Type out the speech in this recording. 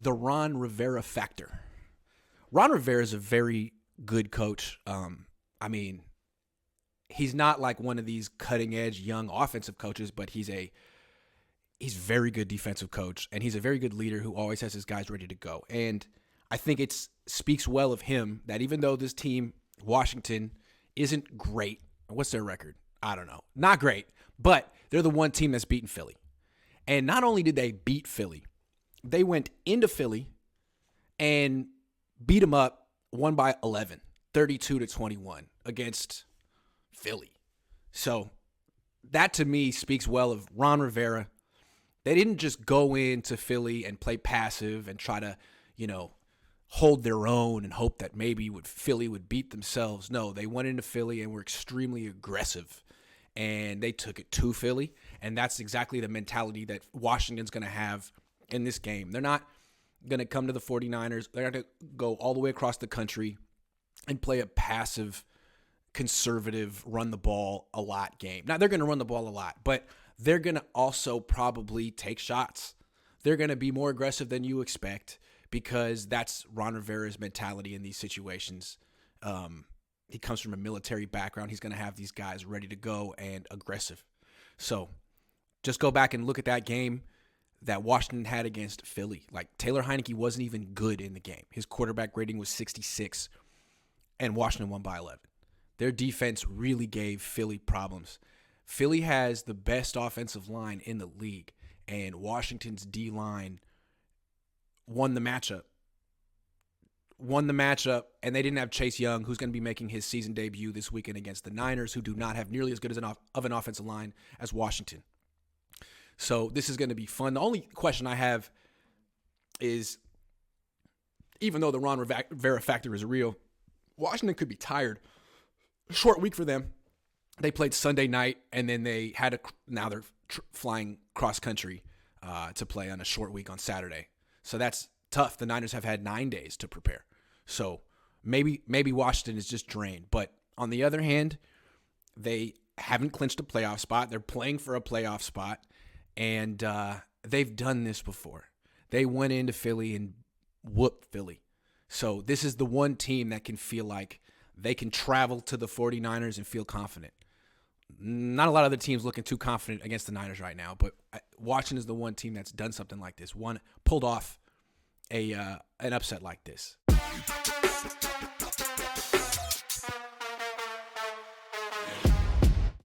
the Ron Rivera factor. Ron Rivera is a very good coach. I mean, he's not like one of these cutting-edge young offensive coaches, but he's very good defensive coach, and he's a very good leader who always has his guys ready to go. And I think it speaks well of him that even though this team, Washington, isn't great, what's their record? I don't know. Not great, but they're the one team that's beaten Philly. And not only did they beat Philly, they went into Philly and beat them up, won by 11, 32-21 against Philly. So that to me speaks well of Ron Rivera. They didn't just go into Philly and play passive and try to, hold their own and hope that maybe Philly would beat themselves. No, they went into Philly and were extremely aggressive, and they took it to Philly, and that's exactly the mentality that Washington's going to have in this game. They're not going to come to the 49ers. They're going to go all the way across the country and play a passive, conservative, run the ball a lot game. Now, they're going to run the ball a lot, but they're going to also probably take shots. They're going to be more aggressive than you expect because that's Ron Rivera's mentality in these situations. He comes from a military background. He's going to have these guys ready to go and aggressive. So just go back and look at that game that Washington had against Philly. Like, Taylor Heineke wasn't even good in the game. His quarterback rating was 66, and Washington won by 11. Their defense really gave Philly problems. Philly has the best offensive line in the league, and Washington's D-line won the matchup, and they didn't have Chase Young, who's going to be making his season debut this weekend against the Niners, who do not have nearly as good of an offensive line as Washington. So this is going to be fun. The only question I have is, even though the Ron Rivera factor is real, Washington could be tired. Short week for them. They played Sunday night, and then now they're flying cross country to play on a short week on Saturday. So that's tough. The Niners have had 9 days to prepare. So maybe Washington is just drained. But on the other hand, they haven't clinched a playoff spot. They're playing for a playoff spot, and they've done this before. They went into Philly and whooped Philly. So this is the one team that can feel like they can travel to the 49ers and feel confident. Not a lot of other teams looking too confident against the Niners right now, but Washington is the one team that's done something like this. Pulled off an upset like this.